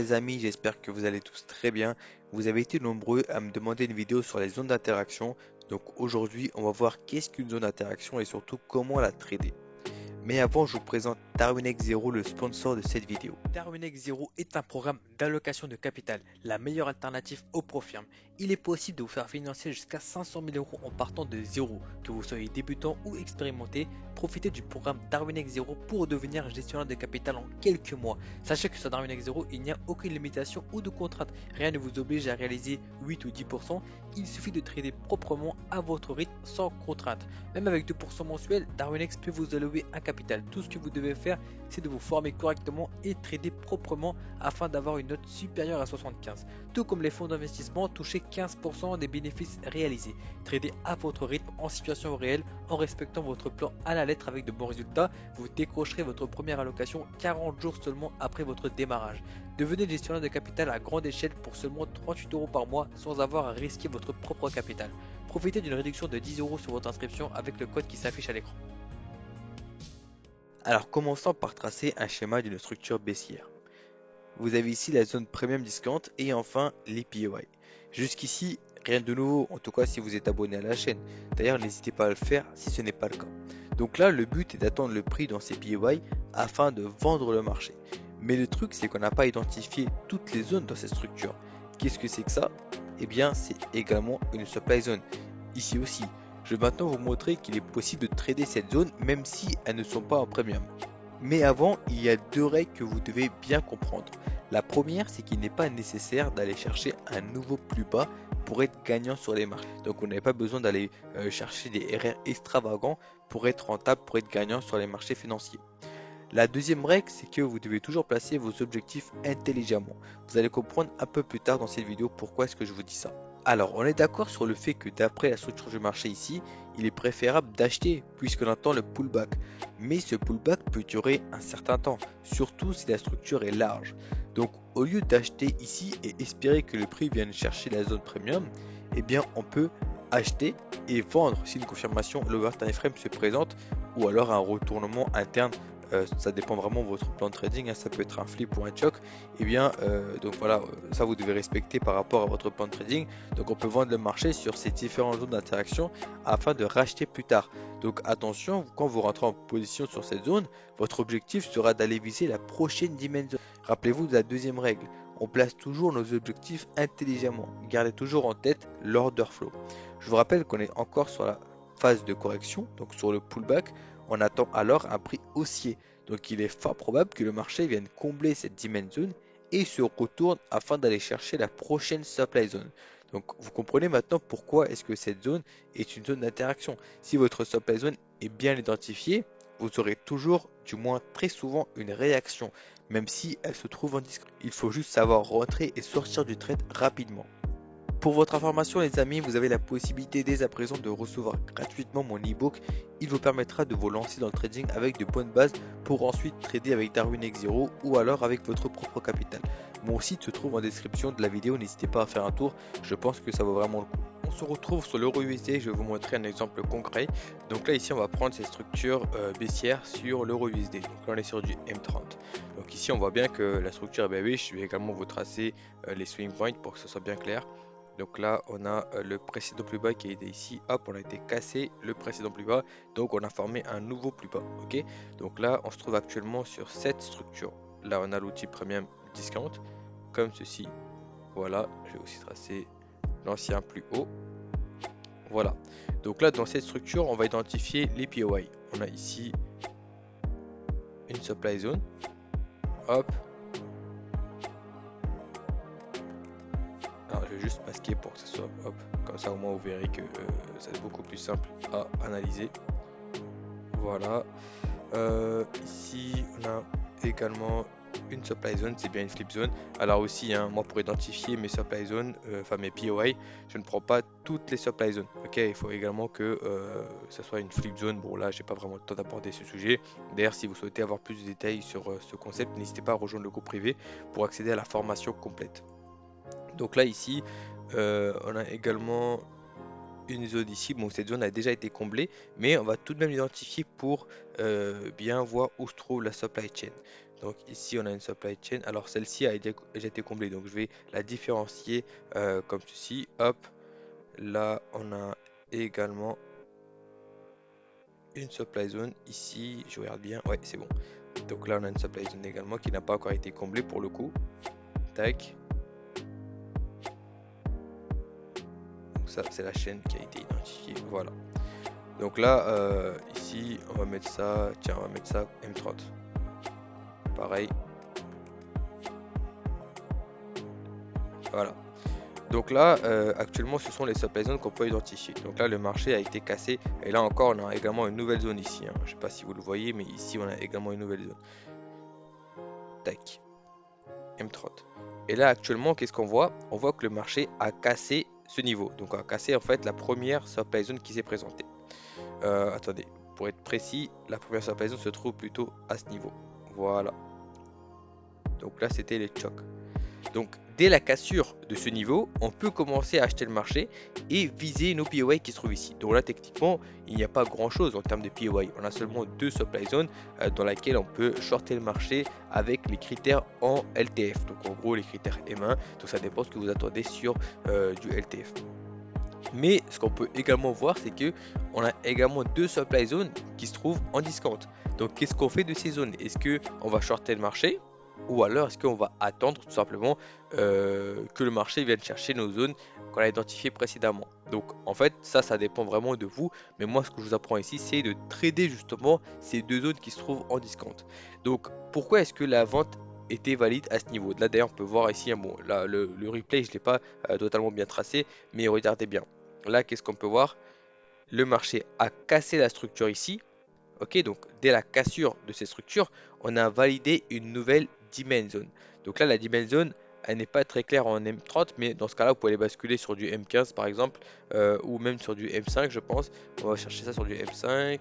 les amis, j'espère que vous allez tous très bien. Vous avez été nombreux à me demander une vidéo sur les zones d'interaction. Donc aujourd'hui, on va voir qu'est-ce qu'une zone d'interaction et surtout comment la trader. Mais avant, je vous présente Darwinex Zero, le sponsor de cette vidéo. Darwinex Zero est un programme d'allocation de capital, la meilleure alternative au profit. Il est possible de vous faire financer jusqu'à 500 000 euros en partant de zéro. Que vous soyez débutant ou expérimenté, profitez du programme Darwinex Zero pour devenir gestionnaire de capital en quelques mois. Sachez que sur Darwinex Zero, il n'y a aucune limitation ou de contrainte. Rien ne vous oblige à réaliser 8 ou 10%. Il suffit de trader proprement à votre rythme sans contrainte. Même avec 2% mensuels, Darwinex peut vous allouer un capital. Tout ce que vous devez faire, c'est de vous former correctement et trader proprement afin d'avoir une note supérieure à 75. Tout comme les fonds d'investissement, touchez 15% des bénéfices réalisés. Tradez à votre rythme en situation réelle en respectant votre plan à la lettre avec de bons résultats. Vous décrocherez votre première allocation 40 jours seulement après votre démarrage. Devenez gestionnaire de capital à grande échelle pour seulement 38 euros par mois sans avoir à risquer votre propre capital. Profitez d'une réduction de 10 euros sur votre inscription avec le code qui s'affiche à l'écran. Alors commençons par tracer un schéma d'une structure baissière. Vous avez ici la zone premium discount et enfin les POI. Jusqu'ici, rien de nouveau, en tout cas si vous êtes abonné à la chaîne. D'ailleurs, n'hésitez pas à le faire si ce n'est pas le cas. Donc là, le but est d'attendre le prix dans ces POI afin de vendre le marché. Mais le truc, c'est qu'on n'a pas identifié toutes les zones dans cette structure. Qu'est-ce que c'est que ça? Eh bien, c'est également une supply zone. Ici aussi, je vais maintenant vous montrer qu'il est possible de trader cette zone même si elles ne sont pas en premium. Mais avant, il y a deux règles que vous devez bien comprendre. La première, c'est qu'il n'est pas nécessaire d'aller chercher un nouveau plus bas pour être gagnant sur les marchés. Donc, vous n'avez pas besoin d'aller chercher des RR extravagants pour être rentable, pour être gagnant sur les marchés financiers. La deuxième règle, c'est que vous devez toujours placer vos objectifs intelligemment. Vous allez comprendre un peu plus tard dans cette vidéo pourquoi est-ce que je vous dis ça. Alors, on est d'accord sur le fait que d'après la structure du marché ici, il est préférable d'acheter puisqu'on attend le pullback. Mais ce pullback peut durer un certain temps, surtout si la structure est large. Donc, au lieu d'acheter ici et espérer que le prix vienne chercher la zone premium, eh bien, on peut acheter et vendre si une confirmation lower time frame se présente ou alors un retournement interne. Ça dépend vraiment de votre plan de trading, hein, ça peut être un flip ou un choc. Et bien, donc voilà, ça vous devez respecter par rapport à votre plan de trading. Donc on peut vendre le marché sur ces différentes zones d'interaction afin de racheter plus tard. Donc attention, quand vous rentrez en position sur cette zone, votre objectif sera d'aller viser la prochaine dimension. Rappelez-vous de la deuxième règle, on place toujours nos objectifs intelligemment. Gardez toujours en tête l'order flow. Je vous rappelle qu'on est encore sur la phase de correction, donc sur le pullback. On attend alors un prix haussier. Donc il est fort probable que le marché vienne combler cette demand zone et se retourne afin d'aller chercher la prochaine supply zone. Donc vous comprenez maintenant pourquoi est-ce que cette zone est une zone d'interaction. Si votre supply zone est bien identifiée, vous aurez toujours, du moins très souvent, une réaction, même si elle se trouve en discrétion. Il faut juste savoir rentrer et sortir du trade rapidement. Pour votre information les amis, vous avez la possibilité dès à présent de recevoir gratuitement mon ebook. Il vous permettra de vous lancer dans le trading avec de bonnes bases pour ensuite trader avec Darwinex Zero ou alors avec votre propre capital. Mon site se trouve en description de la vidéo, n'hésitez pas à faire un tour, je pense que ça vaut vraiment le coup. On se retrouve sur l'euro USD, je vais vous montrer un exemple concret. Donc là ici on va prendre ces structures baissières sur l'euro USD. Donc là on est sur du M30. Donc ici on voit bien que la structure est bearish, je vais également vous tracer les swing points pour que ce soit bien clair. Donc là, on a le précédent plus bas qui a été ici. Hop, on a été cassé le précédent plus bas. Donc on a formé un nouveau plus bas. Ok. Donc là, on se trouve actuellement sur cette structure. Là, on a l'outil Premium Discount. Comme ceci. Voilà. Je vais aussi tracer l'ancien plus haut. Voilà. Donc là, dans cette structure, on va identifier les POI. On a ici une supply zone. Hop. Alors, je vais juste masquer pour que ce soit hop, comme ça au moins vous verrez que c'est beaucoup plus simple à analyser. Voilà. Ici, on a également une supply zone, c'est bien une flip zone. Alors aussi, hein, moi pour identifier mes supply zones, enfin mes POI, je ne prends pas toutes les supply zones. Ok, il faut également que ça soit une flip zone. Bon là, j'ai pas vraiment le temps d'aborder ce sujet. D'ailleurs, si vous souhaitez avoir plus de détails sur ce concept, n'hésitez pas à rejoindre le groupe privé pour accéder à la formation complète. Donc là ici, on a également une zone ici. Bon, cette zone a déjà été comblée, mais on va tout de même l'identifier pour bien voir où se trouve la supply chain. Donc ici on a une supply chain. Alors celle-ci a déjà été comblée. Donc je vais la différencier comme ceci. Hop. Là on a également une supply zone. Ici je regarde bien. Ouais, c'est bon. Donc là on a une supply zone également qui n'a pas encore été comblée pour le coup. Tac. Donc ça c'est la chaîne qui a été identifiée. Voilà. Donc là ici on va mettre ça. Tiens, on va mettre ça M30. Pareil. Voilà. Donc là, actuellement, ce sont les supply zones qu'on peut identifier. Donc là, le marché a été cassé. Et là encore, on a également une nouvelle zone ici, hein. Je ne sais pas si vous le voyez, mais ici, on a également une nouvelle zone. Tac. M30. Et là, actuellement, qu'est-ce qu'on voit? On voit que le marché a cassé ce niveau. Donc, a cassé en fait la première supply zone qui s'est présentée. Attendez, pour être précis, la première supply zone se trouve plutôt à ce niveau. Voilà. Donc là, c'était les chocs. Donc dès la cassure de ce niveau, on peut commencer à acheter le marché et viser nos POI qui se trouvent ici. Donc là techniquement, il n'y a pas grand chose en termes de POI. On a seulement deux supply zones dans lesquelles on peut shorter le marché avec les critères en LTF. Donc en gros les critères M1, donc ça dépend ce que vous attendez sur du LTF. Mais ce qu'on peut également voir, c'est que on a également deux supply zones qui se trouvent en discount. Donc qu'est-ce qu'on fait de ces zones? Est-ce que on va shorter le marché ou alors est-ce qu'on va attendre tout simplement que le marché vienne chercher nos zones qu'on a identifiées précédemment? Donc en fait ça dépend vraiment de vous. Mais moi ce que je vous apprends ici c'est de trader justement ces deux zones qui se trouvent en discount. Donc pourquoi est-ce que la vente était valide à ce niveau? Là d'ailleurs on peut voir ici, hein, bon là le replay je ne l'ai pas totalement bien tracé, mais regardez bien. Là qu'est-ce qu'on peut voir? Le marché a cassé la structure ici. Ok, donc dès la cassure de ces structures, on a validé une nouvelle demand zone. Donc là, la demand zone, elle n'est pas très claire en M30, mais dans ce cas-là, vous pouvez les basculer sur du M15 par exemple, ou même sur du M5, je pense. On va chercher ça sur du M5.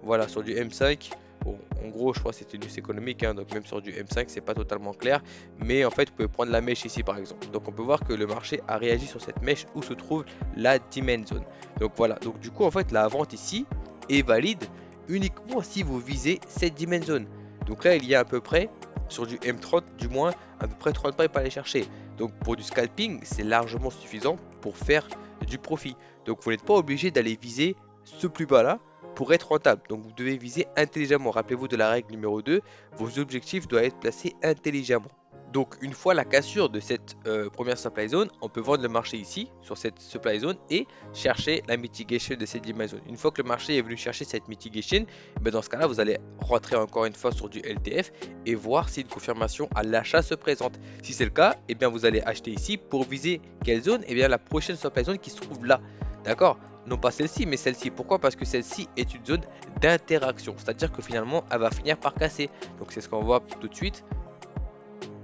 Voilà, sur du M5. Bon, en gros, je crois que c'est une économique, hein, donc même sur du M5, c'est pas totalement clair. Mais en fait, vous pouvez prendre la mèche ici par exemple. Donc on peut voir que le marché a réagi sur cette mèche où se trouve la demand zone. Donc voilà, donc du coup, en fait, la vente ici est valide uniquement si vous visez cette demand zone. Donc là, il y a à peu près, sur du M30 du moins, à peu près 30 pipes à aller chercher. Donc pour du scalping, c'est largement suffisant pour faire du profit. Donc vous n'êtes pas obligé d'aller viser ce plus bas là pour être rentable. Donc vous devez viser intelligemment. Rappelez-vous de la règle numéro 2, vos objectifs doivent être placés intelligemment. Donc une fois la cassure de cette première supply zone, on peut vendre le marché ici, sur cette supply zone, et chercher la mitigation de cette demand zone. Une fois que le marché est venu chercher cette mitigation, dans ce cas-là, vous allez rentrer encore une fois sur du LTF et voir si une confirmation à l'achat se présente. Si c'est le cas, vous allez acheter ici pour viser quelle zone? La prochaine supply zone qui se trouve là. D'accord? Non pas celle-ci, mais celle-ci. Pourquoi? Parce que celle-ci est une zone d'interaction. C'est-à-dire que finalement, elle va finir par casser. Donc c'est ce qu'on voit tout de suite.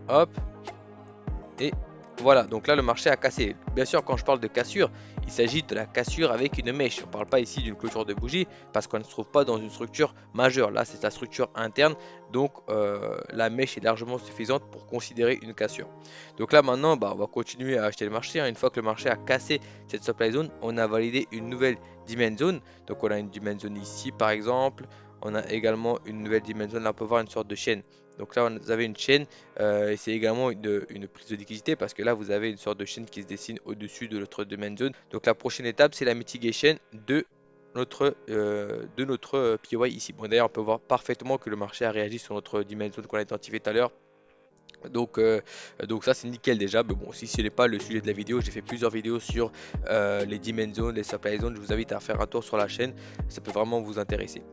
Hop. Et voilà, donc là le marché a cassé. Bien sûr, quand je parle de cassure, il s'agit de la cassure avec une mèche. On ne parle pas ici d'une clôture de bougie parce qu'on ne se trouve pas dans une structure majeure. Là, c'est la structure interne, donc la mèche est largement suffisante pour considérer une cassure. Donc là maintenant, on va continuer à acheter le marché, hein. Une fois que le marché a cassé cette supply zone, on a validé une nouvelle demand zone. Donc on a une demand zone ici par exemple. On a également une nouvelle demand zone. Là, on peut voir une sorte de chaîne. Donc là, vous avez une chaîne et c'est également une prise de liquidité parce que là, vous avez une sorte de chaîne qui se dessine au-dessus de notre demand zone. Donc la prochaine étape, c'est la mitigation de notre POI ici. Bon, d'ailleurs, on peut voir parfaitement que le marché a réagi sur notre demand zone qu'on a identifié tout à l'heure. Donc ça c'est nickel déjà. Mais bon, si ce n'est pas le sujet de la vidéo, j'ai fait plusieurs vidéos sur les demand zones, les supply zones. Je vous invite à faire un tour sur la chaîne, ça peut vraiment vous intéresser.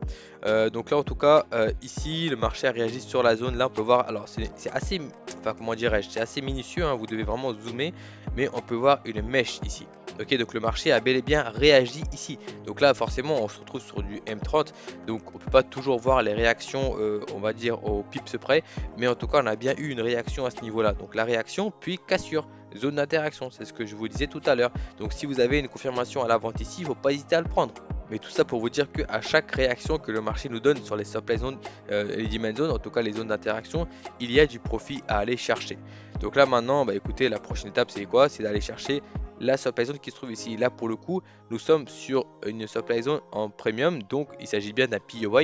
Donc là en tout cas, ici le marché a réagi sur la zone. Là on peut voir, alors c'est assez, enfin comment dirais-je, c'est assez minutieux, hein, vous devez vraiment zoomer, mais on peut voir une mèche ici. Ok, donc le marché a bel et bien réagi ici. Donc là forcément on se retrouve sur du M30, donc on peut pas toujours voir les réactions, on va dire au pips près, mais en tout cas on a bien eu une réaction à ce niveau là. Donc la réaction puis cassure, zone d'interaction, c'est ce que je vous disais tout à l'heure. Donc si vous avez une confirmation à la vente ici, il ne faut pas hésiter à le prendre. Mais tout ça pour vous dire qu'à chaque réaction que le marché nous donne sur les supply zones, les demand zones, en tout cas les zones d'interaction, il y a du profit à aller chercher. Donc là maintenant, écoutez, la prochaine étape c'est quoi? C'est d'aller chercher la supply zone qui se trouve ici. Là pour le coup, nous sommes sur une supply zone en premium, donc il s'agit bien d'un POI.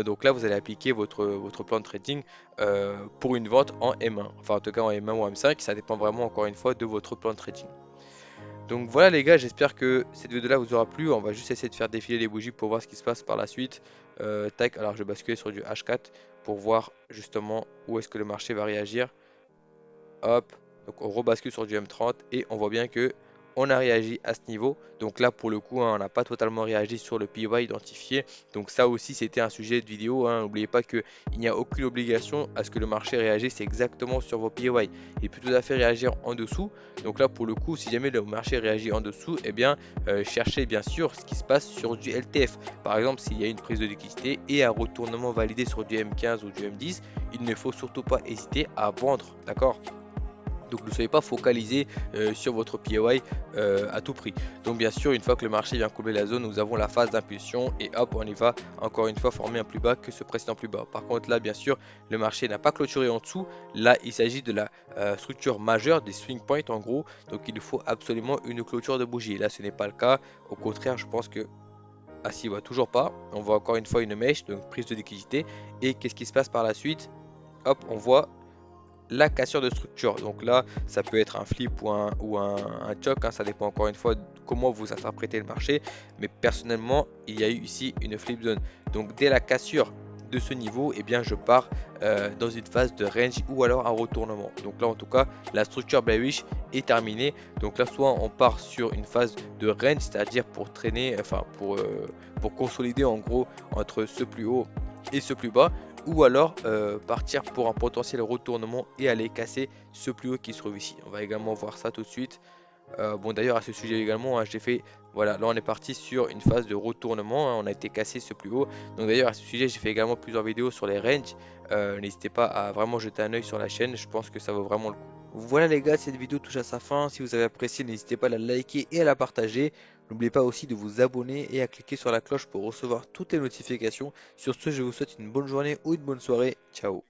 Donc là, vous allez appliquer votre plan de trading pour une vente en M1, enfin en tout cas en M1 ou en M5, ça dépend vraiment encore une fois de votre plan de trading. Donc voilà les gars, j'espère que cette vidéo là vous aura plu. On va juste essayer de faire défiler les bougies pour voir ce qui se passe par la suite. Tac, alors je vais basculer sur du H4 pour voir justement où est-ce que le marché va réagir. Hop, donc on rebascule sur du M30 et on voit bien que on a réagi à ce niveau. Donc là pour le coup, hein, on n'a pas totalement réagi sur le POI identifié. Donc ça aussi c'était un sujet de vidéo, hein. N'oubliez pas qu'il n'y a aucune obligation à ce que le marché réagisse exactement sur vos POI. Il peut tout à fait réagir en dessous. Donc là pour le coup, si jamais le marché réagit en dessous, eh bien cherchez bien sûr ce qui se passe sur du LTF. Par exemple, s'il y a une prise de liquidité et un retournement validé sur du M15 ou du M10, il ne faut surtout pas hésiter à vendre, d'accord? Donc ne soyez pas focalisé sur votre POI à tout prix. Donc bien sûr, une fois que le marché vient combler la zone, nous avons la phase d'impulsion et hop, on y va encore une fois former un plus bas que ce précédent plus bas. Par contre là, bien sûr, le marché n'a pas clôturé en dessous. Là, il s'agit de la structure majeure, des swing points en gros. Donc il nous faut absolument une clôture de bougie. Là, ce n'est pas le cas. Au contraire, je pense que... Ah si, ouais, toujours pas. On voit encore une fois une mèche, donc prise de liquidité. Et qu'est-ce qui se passe par la suite? Hop, on voit la cassure de structure. Donc là, ça peut être un flip ou un choc, hein, ça dépend encore une fois de comment vous interprétez le marché. Mais personnellement, il y a eu ici une flip zone. Donc dès la cassure de ce niveau, eh bien je pars dans une phase de range ou alors un retournement. Donc là en tout cas, la structure bearish est terminée. Donc là, soit on part sur une phase de range, c'est-à-dire pour traîner, enfin pour consolider en gros entre ce plus haut et ce plus bas, ou alors partir pour un potentiel retournement et aller casser ce plus haut qui se trouve ici. On va également voir ça tout de suite. Bon d'ailleurs à ce sujet également, hein, j'ai fait, voilà, là on est parti sur une phase de retournement, hein, on a été cassé ce plus haut. Donc d'ailleurs à ce sujet j'ai fait également plusieurs vidéos sur les ranges. N'hésitez pas à vraiment jeter un œil sur la chaîne, je pense que ça vaut vraiment le coup. Voilà les gars, cette vidéo touche à sa fin. Si vous avez apprécié, n'hésitez pas à la liker et à la partager. N'oubliez pas aussi de vous abonner et à cliquer sur la cloche pour recevoir toutes les notifications. Sur ce, je vous souhaite une bonne journée ou une bonne soirée. Ciao.